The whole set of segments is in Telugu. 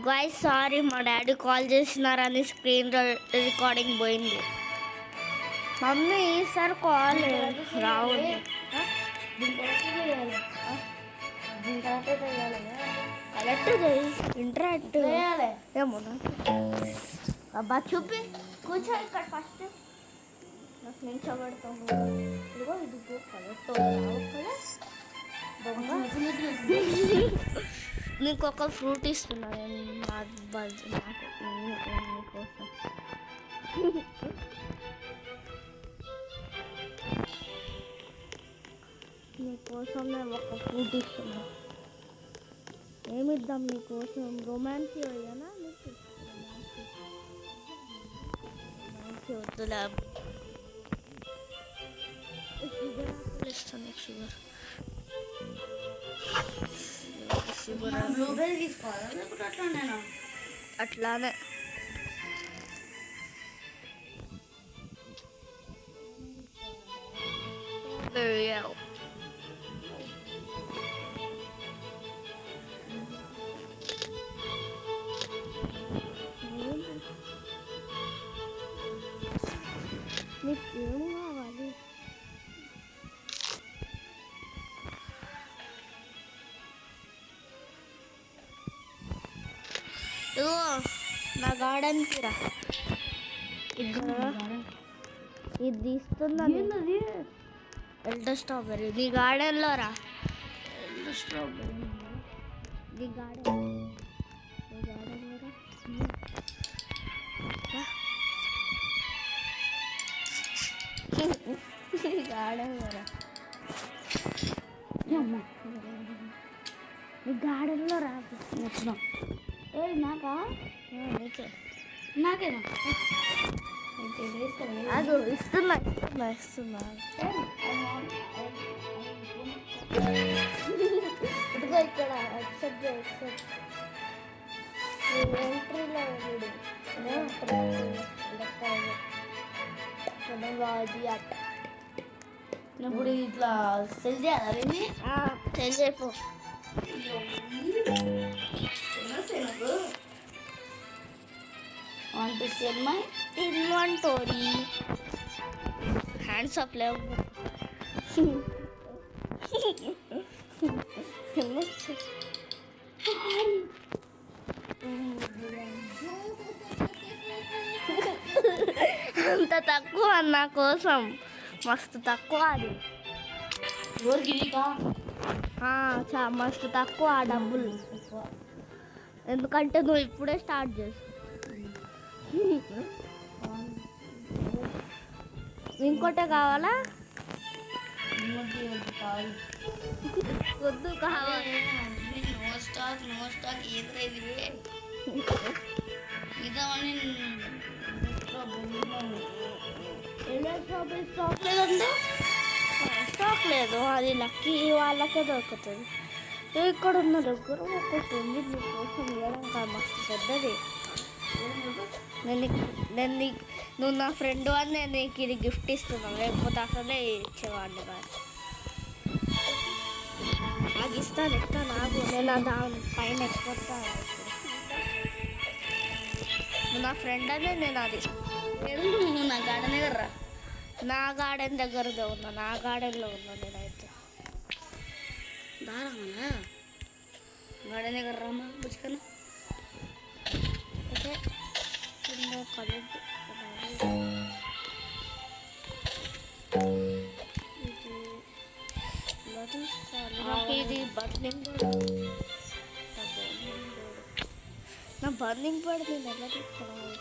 గాయ్స్ సారీ మా డాడీ కాల్ చేసినారని స్క్రీన్ రికార్డింగ్ పోయింది. మమ్మీ ఈసారి కాల్ రావద్దు. కలెక్ట్ ఇంటరాక్ట్ ఏమన్నా అబ్బా చూపి కూర్చో ఇక్కడ ఫస్ట్ నాకు నిల్చోబెడతాను. ఇదిగో ఇది కలెక్ట్ నీకు ఒక ఫ్రూట్ ఇస్తున్నా నేను నీకోసం. నీకోసం నేను ఒక ఫ్రూట్ ఇస్తున్నా. ఏమిద్దాం నీకోసం? రొమాన్స్ అయ్యానా నీకు? రొమాన్స్ వద్దులే. షుగర్ ఇస్తాను. షుగర్ బ్లూబెర్రీ తీసుకోవాలా లేకపోతే అట్లానేనా? అట్లానే. నీకు ఏం కావాలి? ఇగో నా గార్డెన్కి రా. ఇది తీస్తున్నది ఎల్డర్ స్ట్రాబెర్రీ. నీ గార్డెన్లో రా. ఎల్డర్ స్ట్రాబెర్రీ నీ గార్డెన్లో రా. గార్డెన్లో రా. నీ గార్డెన్లో రా. వచ్చినా నాకా? నీకే. నాకేనా? అది ఇస్తున్నా. ఇదిగో ఇక్కడ ఎక్సెప్ట్ ఎంట్రీలో ఇప్పుడు ఇట్లా సెల్ చేయాలి. Cell చేయపో. Want to sell my inventory. Hands up level. అంత తక్కువ నా కోసం, మస్తు తక్కువ అది. మస్తు తక్కువ ఆ డబ్బులు. ఎందుకంటే నువ్వు ఇప్పుడే స్టార్ట్ చేసు. ఇంకోటే కావాలా? వద్దు కావాలి. స్టాక్ లేదు. అది లక్కీ వాళ్ళకే దొరుకుతుంది. ఇక్కడ ఉన్న దగ్గర ఒకటి ఉంది నీకోసం ఇవ్వడం. మస్తు పెద్దది. నువ్వు నా ఫ్రెండ్ అని నేను నీకు ఇది గిఫ్ట్ ఇస్తున్నాను. లేకపోతే అసలే ఇచ్చేవాడిని కాదు. నాకు ఇస్తాను నాకు. నేను దాని పైన ఎక్కుతాను. నువ్వు నా ఫ్రెండ్ అనే నేను అది. నువ్వు నా గార్డెన్ దగ్గర రా. నా గార్డెన్ దగ్గరదే ఉన్నా. నా గార్డెన్లో ఉన్నా నేనైతే. దారమ్మా గార్డెన్ దగ్గర రామ్మా బుచ్చుకన్నా. ఓకే ఇది బర్నింగ్ బర్డ్. నా బర్నింగ్ బర్డ్ నేను ఎలా తీసుకోవాలి?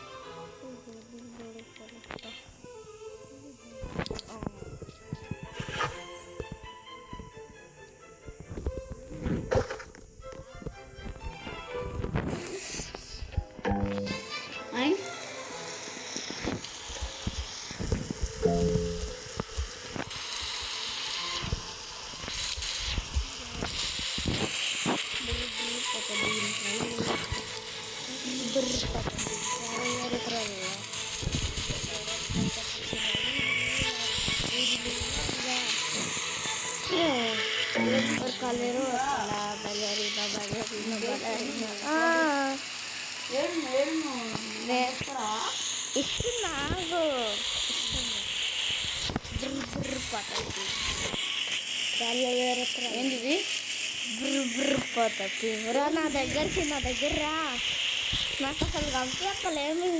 Por calero, la ballerina. ఇస్తున్నా ఆగు. పద్ధతి ఏంటిది? పద్ధతి రా నా దగ్గర రా. నాకు అసలు కంపలేమి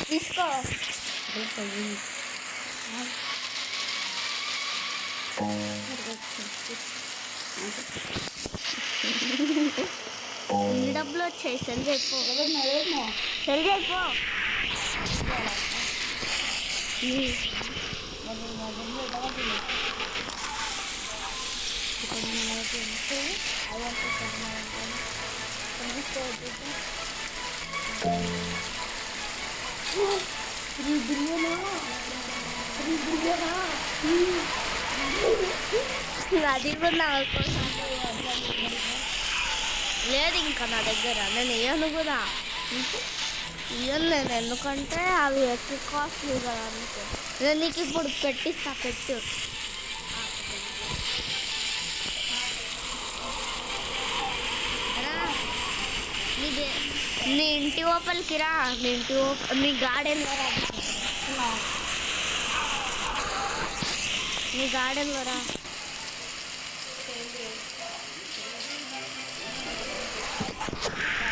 తీసుకో. ఎన్ని డబ్బులు వచ్చాయి? సెల్ చెప్పు. సెల్ చెప్పు. అది కూడా నాకు లేదు ఇంకా నా దగ్గర. నేను ఇయ్యను కూడా, ఇయ్యను నేను. ఎందుకంటే అవి ఎక్కువ కాస్ట్లీ కదా. అందుకే నేను నీకు ఇప్పుడు పెట్టిస్తా. పెట్టు. నీ ఇంటి లోపలికి రా. నీ గార్డెన్లో రా. నీ గార్డెన్లో రా.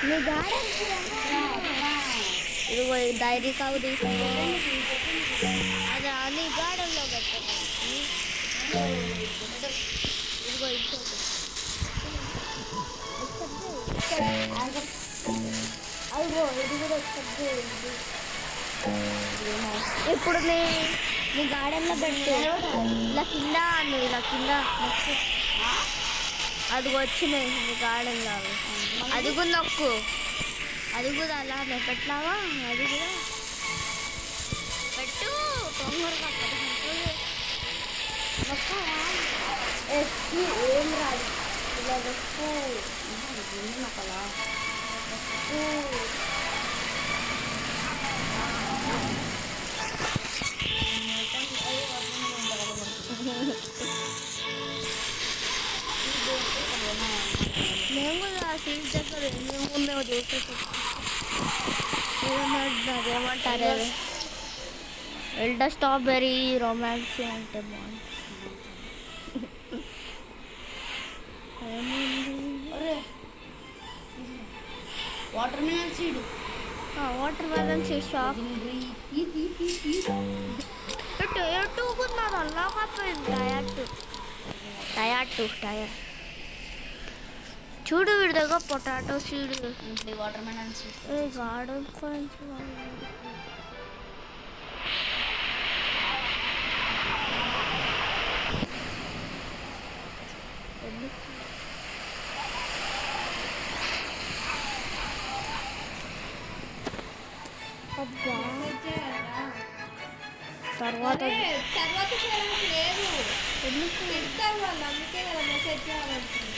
నీ గార్డెన్ ఇదిగో డైరీ కావు తీసుకో. అదే నీ గార్డెన్లో పెట్టండి. ఇదిగో ఇంకోటి. అదిగో ఇది కూడా వచ్చి. ఇప్పుడు నీ గార్డెన్లో పెట్టు. ఇలా కింద ఇలా కింద అది వచ్చినాయి నీ గార్డెన్లో. అది కూడా నొక్కు. అది కూడా అలానే పెట్టావా? అది కూడా పెట్టు. తొందరగా ఏం రాదు. ఇలా నొక్కు. నొక్కలా మేము కూడా సీట్ దగ్గర ఏమేముందో చూసేసి అదేమంటారు, ఎల్డా స్ట్రాబెర్రీ రొమాన్స్ అంటే బాగుంది. Water melon seed. Water melon seed shop ఎటు కున్నారు. అలా కాకపోయింది టయర్ చూడు. వీడి దగ్గర potato seed, water melon seed. Garden కొంచెం తర్వాత లేదు. ఎందుకు వాళ్ళు అందుకే కదా మెసేజ్ చేయాలంటున్నారు.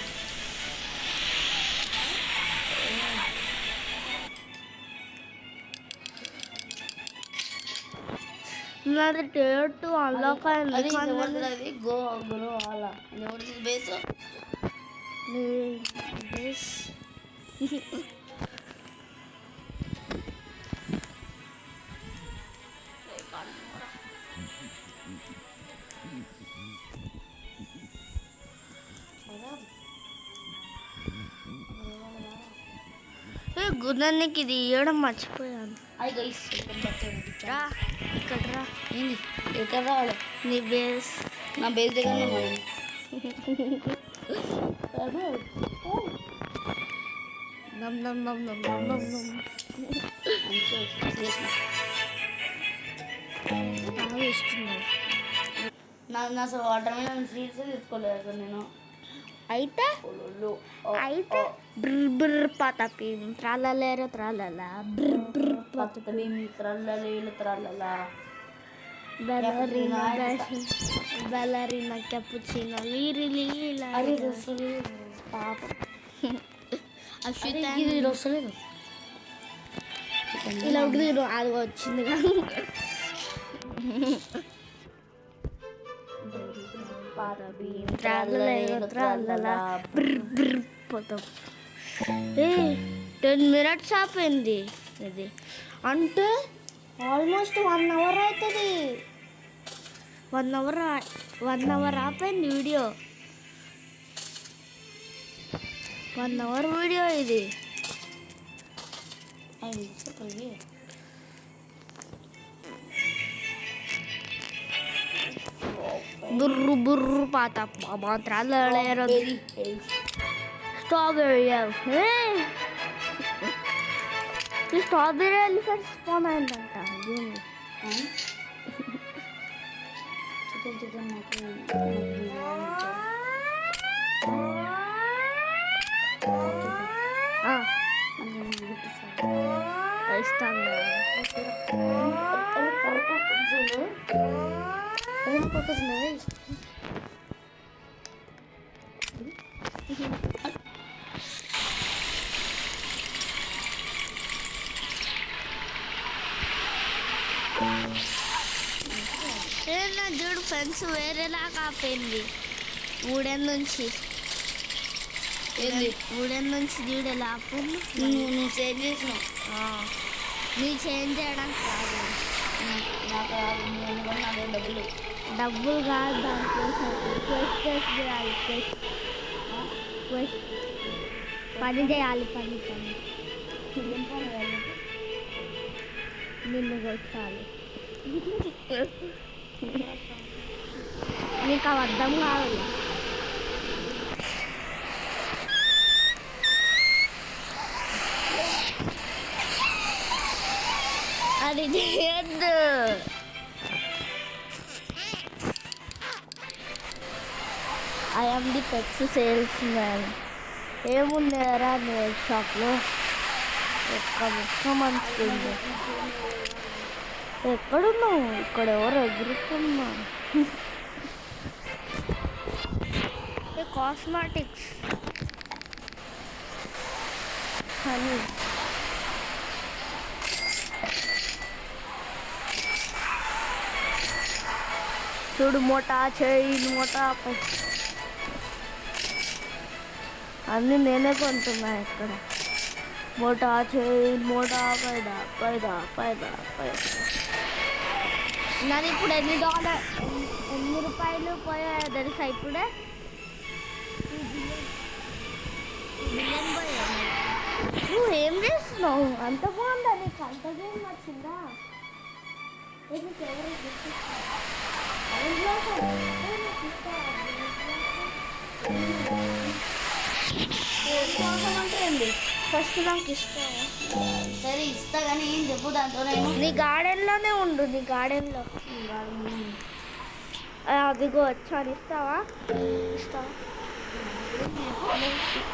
నాది టేటు అల్లాక అది గో గ్రో అలా బేస్ బేస్ గుదానికి ఇది ఇవ్వడం మర్చిపోయాను. రా ఇక్కడ రా. ఎక్కడ రావాలి? నీ బేస్. నా బేస్ దగ్గర నమ్ నమ్ నమ్ నమ్ నమ్ నమ్ నమ్ బాగా ఇస్తున్నావు. నాకు అసలు వాటర్ మెలన్ సీడ్స్ తీసుకోలేదు అసలు నేను. అయితే బ్ర బ్ర పతపి త్రాలలేరు త్రాలలా బ్ర బ్ర పతపి త్రల్లలేలు త్రల్లలా బెలరీనా కెప్పుచినో లీరి లీలా పాప అశ్విత వస్తలేదు. ఇలా ఉంటుంది. అది వచ్చింది కానీ ఏ 10 minutes ఆపింది. ఇది అంటే ఆల్మోస్ట్ 1 అవర్ అవుతుంది. 1 అవర్ ఆపైంది వీడియో. 1 అవర్ వీడియో ఇది. బుర్రు బుర్రు పాత మాత్రాలు స్ట్రాబెర్రీ. ఈ స్ట్రాబెర్రీ ఎలిఫెంట్ స్పాన్ అయిందంట. ఇస్తాను. నా చూడు ఫ్రెండ్స్ వేరేలాగా ఆపోయింది. ఊడెన్ నుంచి చూడు ఎలా ఆపోయింది. నువ్వు చేంజ్ చేసినావు. నువ్వు చేంజ్ చేయడానికి కాదు, నాకు అదే డబ్బులు కాదు. దాంట్లో క్వెస్ట్ చేయాలి. పని చేయాలి. నిన్ను కొట్టాలి. నీకు అవి అర్థం కావాలి. అది చేయద్దు. I am the pets salesman. ఏమున్నారా నీ షాప్లో? ఒక్క మంచి ఎక్కడున్నావు? ఇక్కడ ఎవరు ఎగురుతున్నా? కాస్మెటిక్స్ అని చూడు, మోటా చైన్, మోటా అన్నీ నేనే కొంటున్నా. ఇక్కడ మోటా చైన్, మోటా పైదా. నాది ఇప్పుడు ఎన్ని రూపాయలు పోయాయో తెలుసా? ఇప్పుడే నువ్వు ఏం చేస్తున్నావు? అంత బాగుందా నీకు? అంత గేమ్ నచ్చిందా? ఫస్ట్ నాకు ఇష్టం. సరే ఇస్తా కానీ ఏం చెప్పు దాంతో. నీ గార్డెన్లోనే ఉండు. నీ గార్డెన్లో అదిగో వచ్చాను. ఇస్తావా?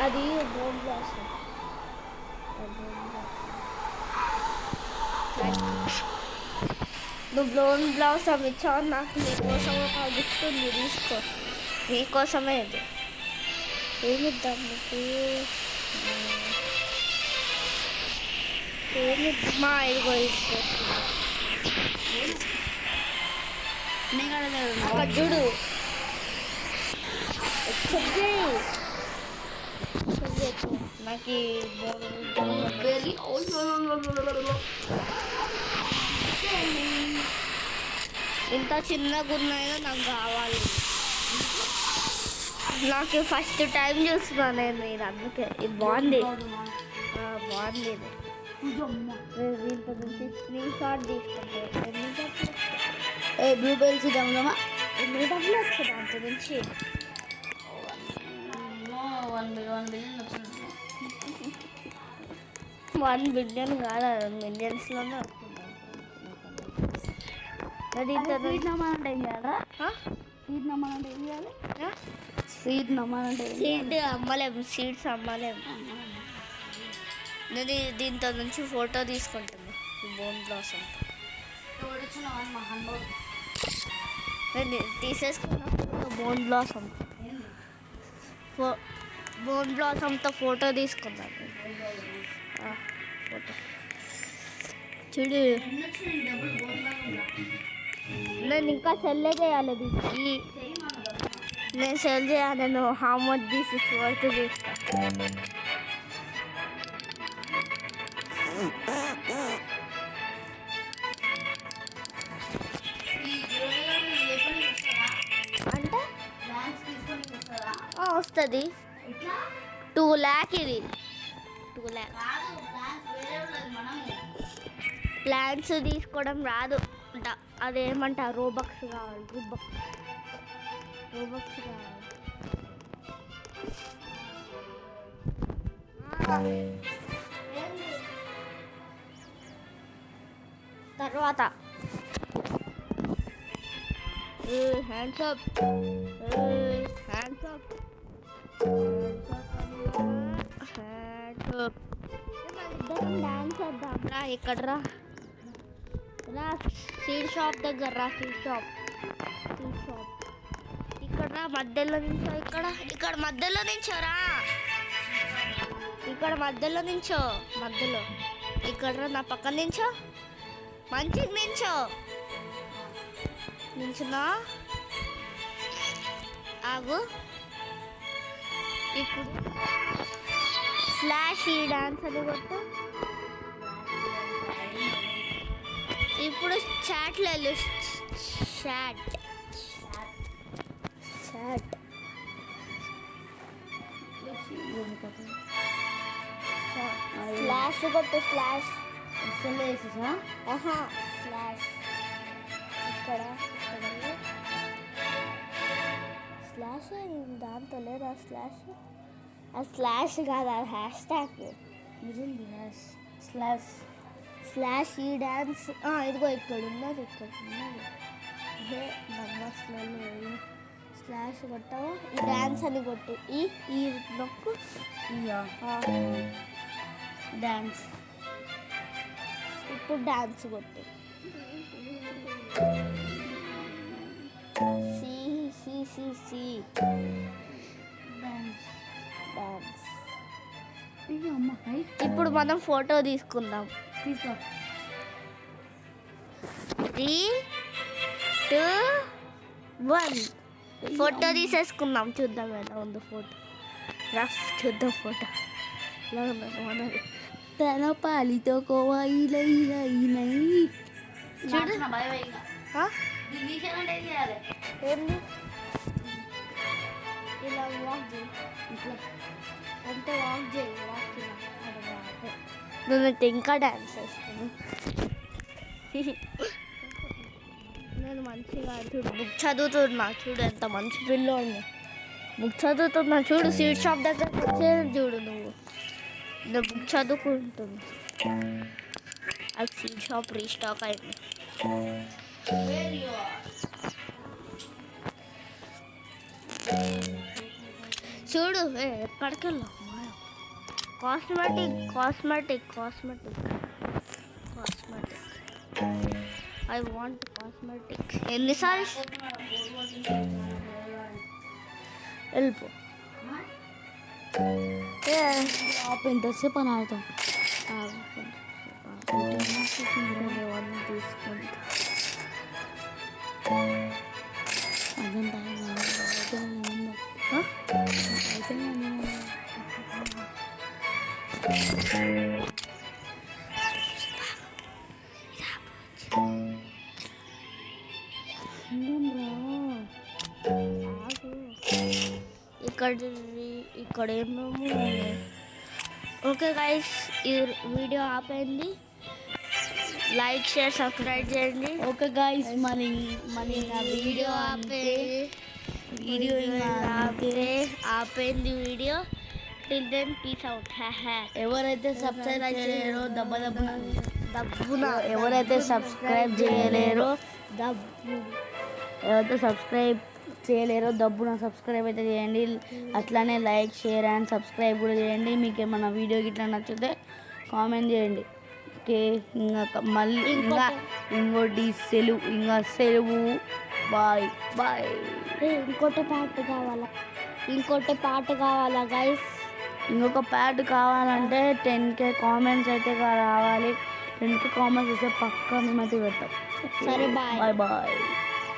అది బోన్ బ్లాసమ్. నువ్వు బోన్ బ్లాసమ్ ఇచ్చావు నాకు. నీకోసం ఒక గిఫ్ట్ ఉంది, తీసుకో. నీకోసమే ఇది. ఏమిద్దాం నీకు? ఏమిద్దామా? ఇదిగో అక్కడ చూడు. నాకు ఇంత చిన్నగా ఉన్నాయో నాకు కావాలి. నాకు ఫస్ట్ టైం చూస్తున్నాను నేను ఇది, అందుకే. ఇది బాగుంది. దీంతో నుంచి స్క్రీన్ షాట్ తీసుకుంటే బ్లూబెర్రీస్ దమ్ముదమ్మా. ఎన్ని డబ్బులు వచ్చాయి దాంతో నుంచి? 1 బిలియన్ కాదు, మిలియన్స్లోనే వస్తుంది. సీడ్ నమ్మాలంటే ఏం చేయాలి? సీడ్ అమ్మలేము. సీడ్స్ అమ్మలేము. నేను దీంతో నుంచి ఫోటో తీసుకుంటాను. ఈ బోన్ బ్లాసమ్ నేను తీసేసుకున్నాను. బోన్ బ్లాసమ్తో ఫోటో తీసుకున్నాను. ఫోటో చూడు. నేను ఇంకా సెల్ చేయాలి. నేను సెల్ చేయాలి. నేను how much this is worth చూస్తా. ఈ జ్యువెలరీ లేపని వస్తారా? అంటే డాన్స్ తీసుకొని వస్తారా? వస్తుంది. ఎట్లా 2 lakh ఇది. 2 lakh. కాదు, డాన్స్ వేరే ఉన్నది. మనము ప్లాన్స్ తీసుకోవడం రాదు. అదేమంటా రోబక్స్ కావాలి. రోబక్స్ కావాలి. తర్వాత హ్యాండ్స్ అప్. డాన్స్ చేద్దాం రా. ఇక్కడ రా సీడ్ షాప్ దగ్గర రా. సీడ్ షాప్ ఇక్కడ రా. మధ్యలో నుంచో. ఇక్కడ మధ్యలో నుంచోరా. ఇక్కడ మధ్యలో నుంచో. ఇక్కడ రా. నా పక్కన నుంచో. మంచిగా నించున్నా. ఆగు. ఇప్పుడు స్లాష్ ఈ డాన్స్ అని కొట్టు. ఇప్పుడు చాట్లో చాట్ స్లాష్ కొట్టు. స్లాష్ వేసేసా? స్లాష్ ఇక్కడ స్లాష్ దాంతో లేదా స్లాష్. ఆ స్లాష్ కాదు, అది hash tag. Slash E dance. ఇదిగో ఇక్కడ ఉన్నది. ఇదే నమ్మస్లలో స్లాష్ కొట్టావు. ఈ డ్యాన్స్ అని కొట్టు. ఈ నొక్కు. డాన్స్. ఇప్పుడు డాన్స్ కొట్టు. సి డాన్స్. ఇప్పుడు మనం ఫోటో తీసుకుందాం. తీసుకో. 3, 2, 1 ఫోటో తీసేసుకుందాం. చూద్దాం ఎలా ఉందో ఫోటో. చూద్దాం ఫోటో ఎలా ఉందో. మనది తన పాలితో కోవాయిలై చూడు. ఏంది ఇలా వాక్ చేయి. అంటే వాక్ చేయి. నేనైతే ఇంకా డ్యాన్స్ చేస్తాను. నేను మంచిగా చూడు బుక్ చదువుతున్నా. చూడు ఎంత మంచి పిల్లోడిని. బుక్ చదువుతున్నా చూడు. సీడ్ షాప్ దగ్గర వచ్చేది చూడు. నువ్వు బుక్ చదువుకుంటున్నా. అది సీడ్ షాప్ రీస్టాక్ అయింది. చూడు ఎక్కడికి వెళ్ళావు. Cosmetic I want cosmetic. ఎన్నిసార్లు వెళ్ళిపో. ఎంతసేపు అని ఆడతాం. తీసుకుంటా. ఇక్కడ ఏమేమో. ఓకే గైస్, ఈ వీడియో ఆపేయండి. లైక్ షేర్ సబ్స్క్రైబ్ చేయండి. ఓకే గైస్, మన వీడియో ఆపేంది. Video till then peace out. ఎవరైతే సబ్స్క్రైబ్ చేయలేరో దబ్బున ఎవరైతే సబ్స్క్రైబ్ చేయలేరో దబ్బున సబ్స్క్రైబ్ అయితే చేయండి. అట్లానే లైక్ షేర్ అండ్ సబ్స్క్రైబ్ కూడా చేయండి. మీకు ఏమన్నా వీడియో గిట్లా నచ్చితే కామెంట్ చేయండి. ఓకే, మళ్ళీ ఇంకోటి సెలవు. బాయ్. ఇంకోటి పాట కావాలా గైస్? ఇంకొక పాట కావాలంటే 10K కామెంట్స్ అయితే రావాలి. 10K కామెంట్స్ వస్తే పక్కా మేమైతే పెడతాం. సరే, బాయ్.